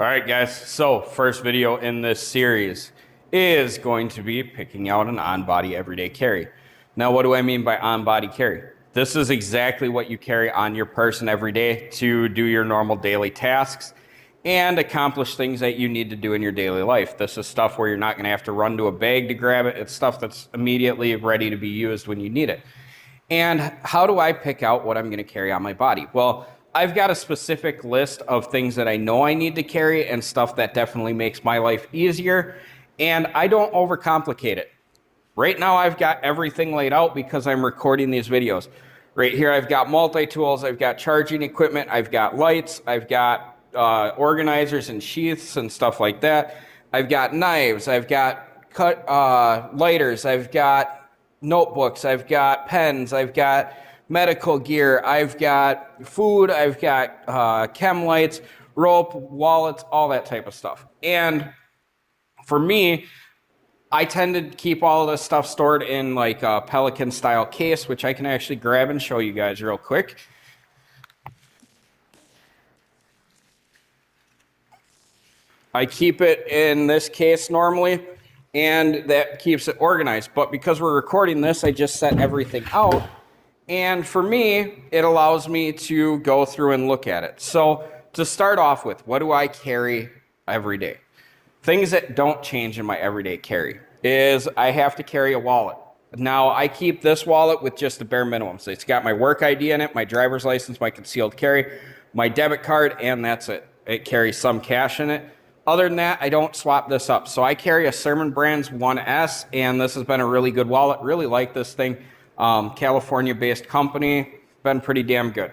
All right, guys, so first video in this series is going to be picking out an on-body everyday carry. Now, what do I mean by on-body carry? This is exactly what you carry on your person every day to do your normal daily tasks and accomplish things that you need to do in your daily life. This is stuff where you're not going to have to run to a bag to grab it. It's stuff that's immediately ready to be used when you need it. And how do I pick out what I'm going to carry on my body? Well, I've got a specific list of things that I know I need to carry and stuff that definitely makes my life easier. And I don't overcomplicate it. Right now, I've got everything laid out because I'm recording these videos. Right here, I've got multi-tools, I've got charging equipment, I've got lights, I've got organizers and sheaths and stuff like that. I've got knives, I've got lighters, I've got notebooks, I've got pens, I've got medical gear, I've got food, I've got chem lights, rope, wallets, all that type of stuff. And for me, I tend to keep all of this stuff stored in like a Pelican style case, which I can actually grab and show you guys real quick. I keep it in this case normally, and that keeps it organized. But because we're recording this, I just set everything out. And for me, it allows me to go through and look at it. So to start off with, what do I carry every day? Things that don't change in my everyday carry is I have to carry a wallet. Now, I keep this wallet with just the bare minimum. So it's got my work ID in it, my driver's license, my concealed carry, my debit card, and that's it. It carries some cash in it. Other than that, I don't swap this up. So I carry a Sermon Brands 1S, and this has been a really good wallet. Really like this thing. California-based company. Been pretty damn good.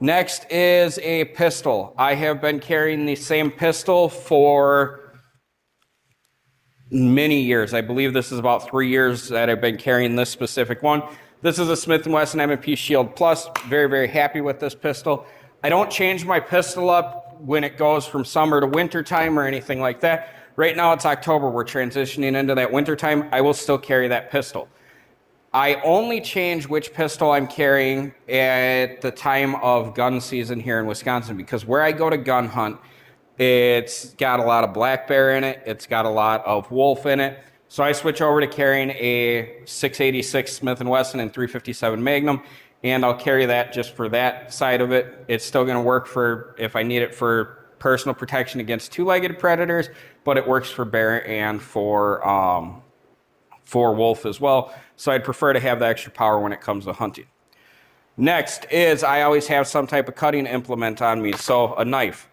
Next is a pistol. I have been carrying the same pistol for many years. I believe this is about 3 years that I've been carrying this specific one. This is a Smith & Wesson M&P Shield Plus. Very, very happy with this pistol. I don't change my pistol up when it goes from summer to winter time or anything like that. Right now it's October. We're transitioning into that winter time. I will still carry that pistol. I only change which pistol I'm carrying at the time of gun season here in Wisconsin, because where I go to gun hunt, it's got a lot of black bear in it. It's got a lot of wolf in it. So I switch over to carrying a 686 Smith & Wesson and 357 Magnum, and I'll carry that just for that side of it. It's still going to work for if I need it for personal protection against two-legged predators, but it works for bear and for wolf as well. So I'd prefer to have the extra power when it comes to hunting. Next is I always have some type of cutting implement on me, so a knife.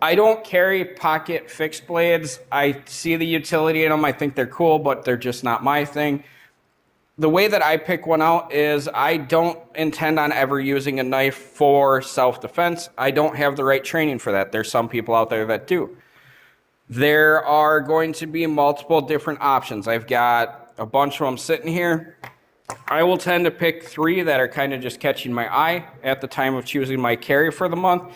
I don't carry pocket fixed blades. I see the utility in them. I think they're cool, but they're just not my thing. The way that I pick one out is I don't intend on ever using a knife for self-defense. I don't have the right training for that. There's some people out there that do. There are going to be multiple different options. I've got a bunch of them sitting here. I will tend to pick 3 that are kind of just catching my eye at the time of choosing my carry for the month.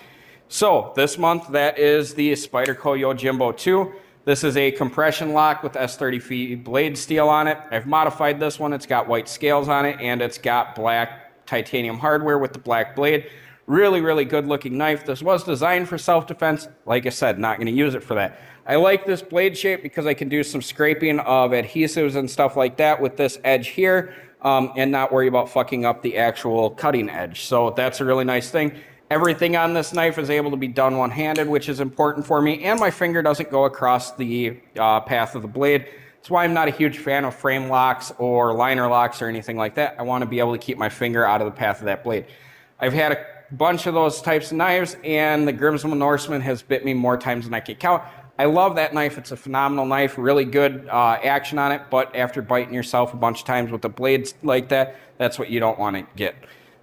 So this month, that is the Spyderco Yojimbo 2. This is a compression lock with S30 blade steel on it. I've modified this one. It's got white scales on it, and it's got black titanium hardware with the black blade. Really, really good looking knife. This was designed for self-defense. Like I said, not going to use it for that. I like this blade shape because I can do some scraping of adhesives and stuff like that with this edge here, and not worry about fucking up the actual cutting edge. So that's a really nice thing. Everything on this knife is able to be done one-handed, which is important for me, and my finger doesn't go across the path of the blade. That's why I'm not a huge fan of frame locks or liner locks or anything like that. I want to be able to keep my finger out of the path of that blade. I've had a bunch of those types of knives, and the Grimsmo Norseman has bit me more times than I can count. I love that knife. It's a phenomenal knife, really good action on it, but after biting yourself a bunch of times with the blades like that, that's what you don't want to get.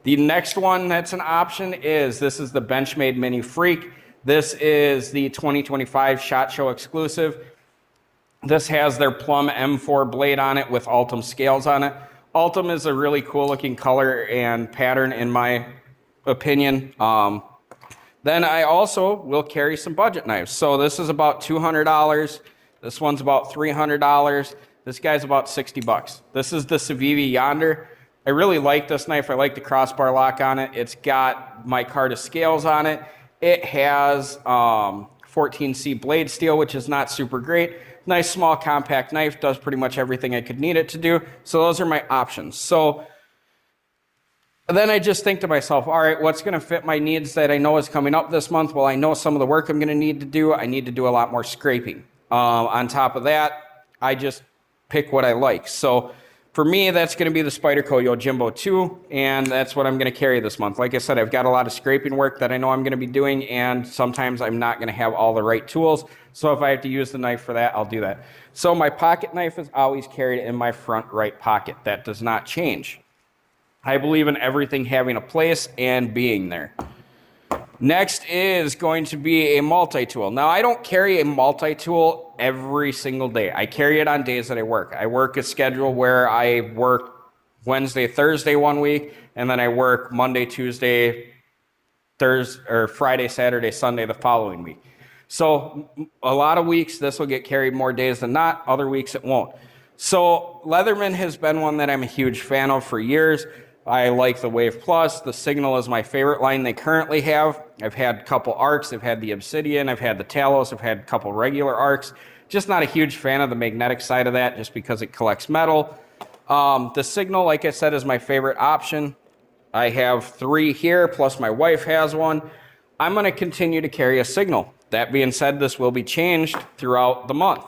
The next one that's an option is this is the Benchmade Mini Freak. This is the 2025 SHOT Show exclusive. This has their Plum M4 blade on it with Ultim scales on it. Ultim is a really cool looking color and pattern in my opinion. Then I also will carry some budget knives. So this is about $200. This one's about $300. This guy's about 60 bucks. This is the Civivi Yonder. I really like this knife. I like the crossbar lock on it. It's got micarta scales on it. It has 14C blade steel, which is not super great. Nice small compact knife, does pretty much everything I could need it to do. So those are my options. So then I just think to myself, all right, what's going to fit my needs that I know is coming up this month? Well, I know some of the work I'm going to need to do. I need to do a lot more scraping. On top of that, I just pick what I like. So for me, that's going to be the Spyderco Yojimbo 2, and that's what I'm going to carry this month. Like I said, I've got a lot of scraping work that I know I'm going to be doing, and sometimes I'm not going to have all the right tools. So if I have to use the knife for that, I'll do that. So my pocket knife is always carried in my front right pocket. That does not change. I believe in everything having a place and being there. Next is going to be a multi-tool. Now, I don't carry a multi-tool every single day. I carry it on days that I work. I work a schedule where I work Wednesday, Thursday one week, and then I work Monday, Tuesday, Thursday, or Friday, Saturday, Sunday the following week. So a lot of weeks this will get carried more days than not. Other weeks it won't. So Leatherman has been one that I'm a huge fan of for years. I like the Wave Plus. The Signal is my favorite line they currently have. I've had a couple arcs. I've had the Obsidian. I've had the Talos. I've had a couple regular arcs. Just not a huge fan of the magnetic side of that just because it collects metal. The Signal, like I said, is my favorite option. I have 3 here, plus my wife has one. I'm going to continue to carry a Signal. That being said, this will be changed throughout the month.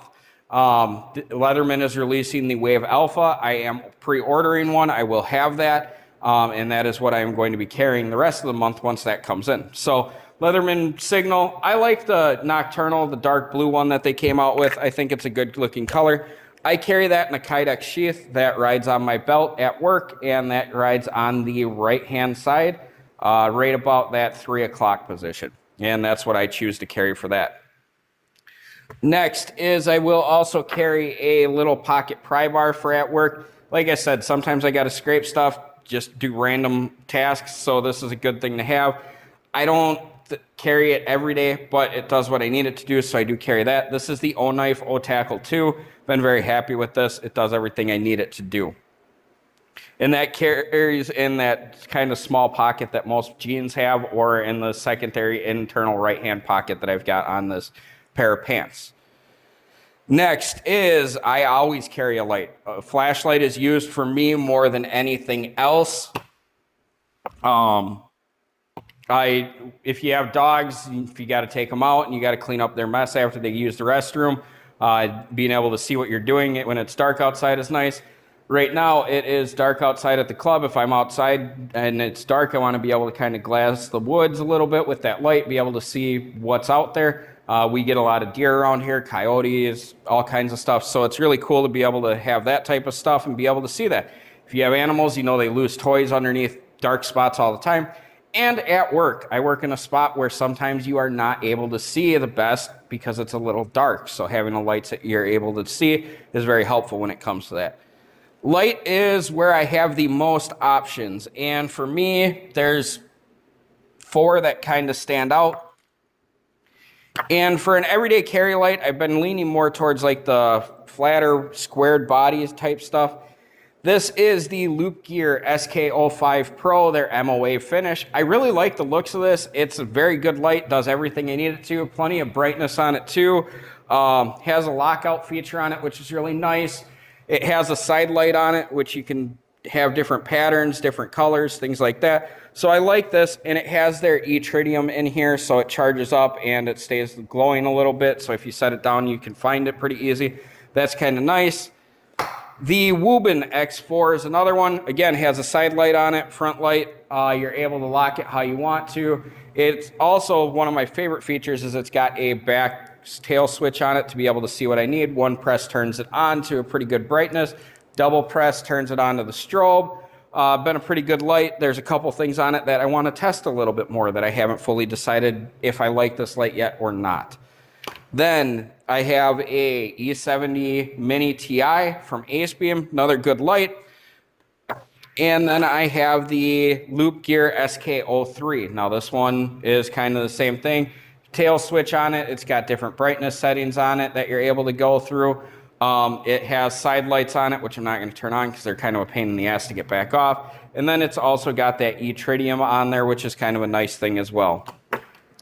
Leatherman is releasing the Wave Alpha. I am pre-ordering one. I will have that. And that is what I am going to be carrying the rest of the month once that comes in. So Leatherman Signal, I like the Nocturnal, the dark blue one that they came out with. I think it's a good looking color. I carry that in a Kydex sheath that rides on my belt at work, and that rides on the right hand side, right about that 3 o'clock position. And that's what I choose to carry for that. Next is I will also carry a little pocket pry bar for at work. Like I said, sometimes I got to scrape stuff, just do random tasks, so this is a good thing to have. I don't carry it every day, but it does what I need it to do, so I do carry that. This is the O-Knife O-Tackle 2. Been very happy with this. It does everything I need it to do. And that carries in that kind of small pocket that most jeans have, or in the secondary internal right-hand pocket that I've got on this pair of pants. Next is I always carry a light. A flashlight is used for me more than anything else. If you have dogs, if you got to take them out and you got to clean up their mess after they use the restroom, being able to see what you're doing when it's dark outside is nice. Right now, it is dark outside at the club. If I'm outside and it's dark, I want to be able to kind of glass the woods a little bit with that light, be able to see what's out there. We get a lot of deer around here, coyotes, all kinds of stuff. So it's really cool to be able to have that type of stuff and be able to see that. If you have animals, you know they lose toys underneath dark spots all the time. And at work, I work in a spot where sometimes you are not able to see the best because it's a little dark. So having the lights that you're able to see is very helpful when it comes to that. Light is where I have the most options. And for me, there's 4 that kind of stand out. And for an everyday carry light, I've been leaning more towards like the flatter squared bodies type stuff. This is the Loop Gear SK05 Pro, their MOA finish. I really like the looks of this. It's a very good light, does everything I need it to. Plenty of brightness on it too. Has a lockout feature on it, which is really nice. It has a side light on it, which you can have different patterns, different colors, things like that. So I like this, and it has their E-tritium in here, so it charges up and it stays glowing a little bit. So if you set it down, you can find it pretty easy. That's kind of nice. The Woobin X4 is another one. Again, has a side light on it, front light. You're able to lock it how you want to. It's also one of my favorite features is it's got a back tail switch on it to be able to see what I need. One press turns it on to a pretty good brightness. Double press turns it on to the strobe. Been a pretty good light. There's a couple things on it that I want to test a little bit more that I haven't fully decided if I like this light yet or not. Then I have a E70 Mini TI from Acebeam, another good light. And then I have the Loop Gear SK03. Now this one is kind of the same thing. Tail switch on it. It's got different brightness settings on it that you're able to go through. It has side lights on it, which I'm not going to turn on because they're kind of a pain in the ass to get back off. And then it's also got that E-tritium on there, which is kind of a nice thing as well.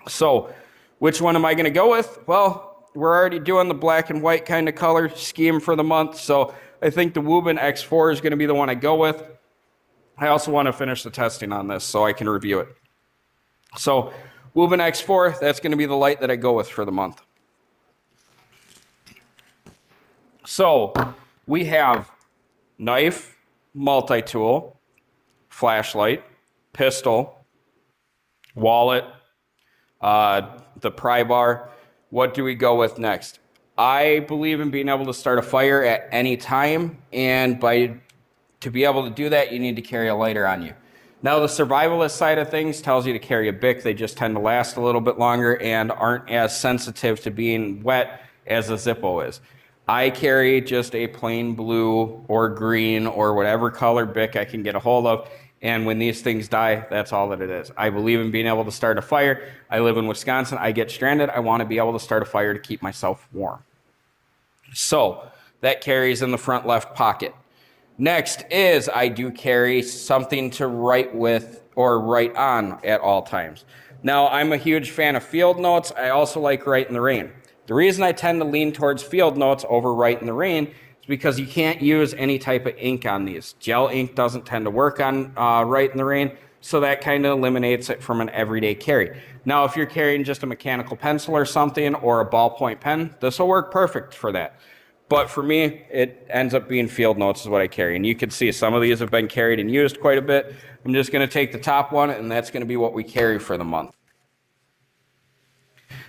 So Which one am I going to go with? Well, we're already doing the black and white kind of color scheme for the month, so I think the Woobin X4 is going to be the one I go with. I also want to finish the testing on this so I can review it. So Woobin X4, that's going to be the light that I go with for the month. So we have knife, multi-tool, flashlight, pistol, wallet, the pry bar. What do we go with next? I believe in being able to start a fire at any time, and to be able to do that, you need to carry a lighter on you. Now, the survivalist side of things tells you to carry a Bic. They just tend to last a little bit longer and aren't as sensitive to being wet as a Zippo is. I carry just a plain blue or green or whatever color Bic I can get a hold of, and when these things die, that's all that it is. I believe in being able to start a fire. I live in Wisconsin. I get stranded. I want to be able to start a fire to keep myself warm. So that carries in the front left pocket. Next is I do carry something to write with or write on at all times. Now, I'm a huge fan of field notes. I also like Write in the Rain. The reason I tend to lean towards field notes over Write in the Rain is because you can't use any type of ink on these. Gel ink doesn't tend to work on Write in the Rain, so that kind of eliminates it from an everyday carry. Now, if you're carrying just a mechanical pencil or something or a ballpoint pen, this will work perfect for that. But for me, it ends up being field notes is what I carry. And you can see some of these have been carried and used quite a bit. I'm just going to take the top one, and that's going to be what we carry for the month.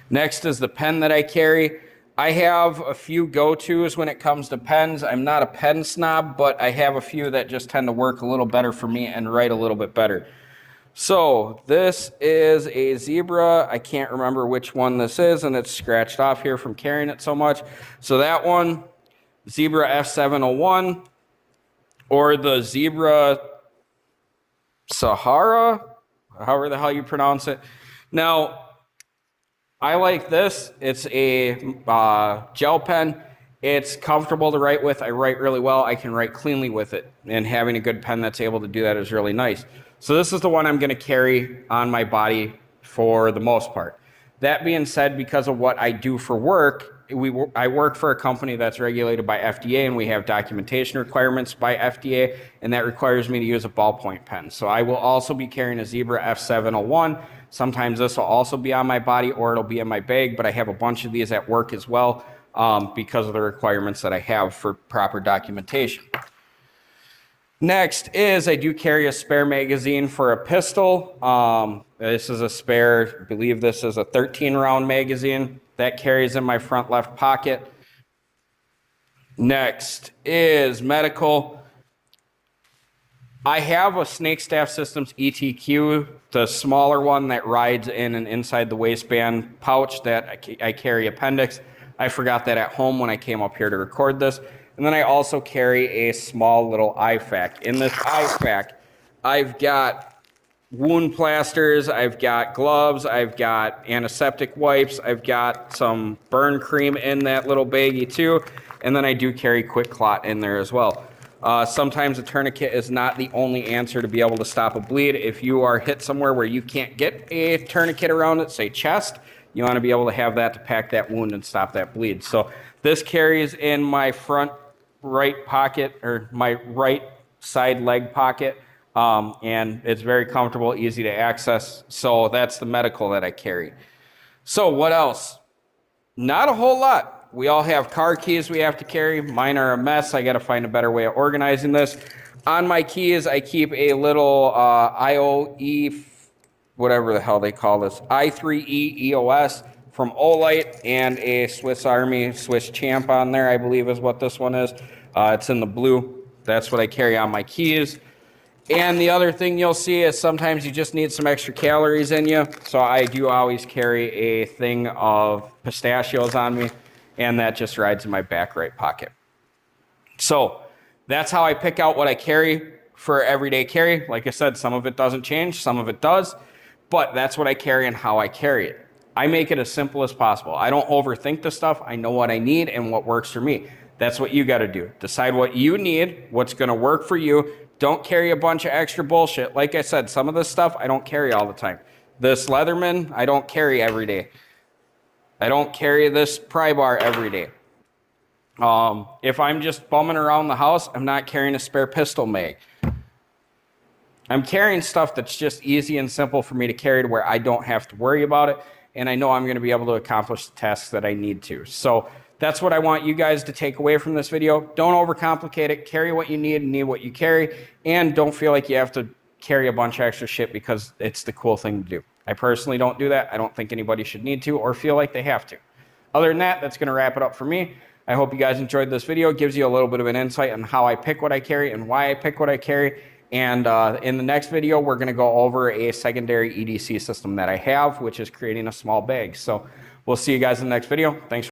Next is the pen that I carry. I have a few go-tos when it comes to pens. I'm not a pen snob, but I have a few that just tend to work a little better for me and write a little bit better. So this is a Zebra. I can't remember which one this is, and it's scratched off here from carrying it so much. So that one, Zebra F701, or the Zebra Sahara, however the hell you pronounce it. Now, I like this. It's a gel pen. It's comfortable to write with. I write really well. I can write cleanly with it, and having a good pen that's able to do that is really nice. So this is the one I'm going to carry on my body for the most part. That being said, because of what I do for work, I work for a company that's regulated by FDA, and we have documentation requirements by FDA, and that requires me to use a ballpoint pen. So I will also be carrying a Zebra F701. Sometimes this will also be on my body or it'll be in my bag, but I have a bunch of these at work as well because of the requirements that I have for proper documentation. Next is I do carry a spare magazine for a pistol. This is a spare, I believe this is a 13-round magazine. That carries in my front left pocket. Next is medical. I have a Snake Staff Systems ETQ, the smaller one that rides in and inside the waistband pouch that I carry appendix. I forgot that at home when I came up here to record this. And then I also carry a small little IFAK. In this IFAK, I've got wound plasters, I've got gloves, I've got antiseptic wipes, I've got some burn cream in that little baggie too, and then I do carry Quick Clot in there as well. Sometimes a tourniquet is not the only answer to be able to stop a bleed. If you are hit somewhere where you can't get a tourniquet around it, say chest, you want to be able to have that to pack that wound and stop that bleed. So this carries in my front right pocket, or my right side leg pocket, and it's very comfortable, easy to access. So that's the medical that I carry. So what else? Not a whole lot. We all have car keys we have to carry. Mine are a mess. I got to find a better way of organizing this. On my keys, I keep a little IOE, whatever the hell they call this, i3E EOS from Olight, and a Swiss Army Swiss Champ on there, I believe is what this one is. It's in the blue. That's what I carry on my keys. And the other thing you'll see is sometimes you just need some extra calories in you. So I do always carry a thing of pistachios on me, and that just rides in my back right pocket. So that's how I pick out what I carry for everyday carry. Like I said, some of it doesn't change, some of it does, but that's what I carry and how I carry it. I make it as simple as possible. I don't overthink the stuff. I know what I need and what works for me. That's what you got to do. Decide what you need, what's going to work for you. Don't carry a bunch of extra bullshit. Like I said, some of this stuff I don't carry all the time. This Leatherman, I don't carry every day. I don't carry this pry bar every day. If I'm just bumming around the house, I'm not carrying a spare pistol mag. I'm carrying stuff that's just easy and simple for me to carry to where I don't have to worry about it, and I know I'm going to be able to accomplish the tasks that I need to. So that's what I want you guys to take away from this video. Don't overcomplicate it. Carry what you need and need what you carry, and don't feel like you have to carry a bunch of extra shit because it's the cool thing to do. I personally don't do that. I don't think anybody should need to or feel like they have to. Other than that, that's going to wrap it up for me. I hope you guys enjoyed this video. It gives you a little bit of an insight on how I pick what I carry and why I pick what I carry. And in the next video, we're going to go over a secondary EDC system that I have, which is creating a small bag. So we'll see you guys in the next video. Thanks.